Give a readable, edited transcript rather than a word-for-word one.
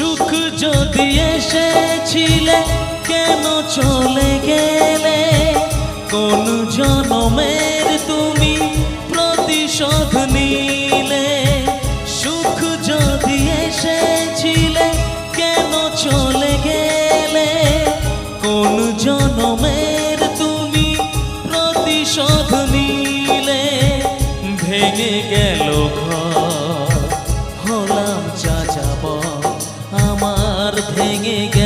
সুখ যদি এসেছিলে কেন চলে গেলে? কোন জনমের তুমি প্রতিশোধ নিলে? সুখ যদি এসেছিলে কেন চলে গেলে? কোন জনমের তুমি প্রতিশোধ নিলে? ভেঙে গেল ঘর, হলাম যাযাবর, আমার ভেঙে গেল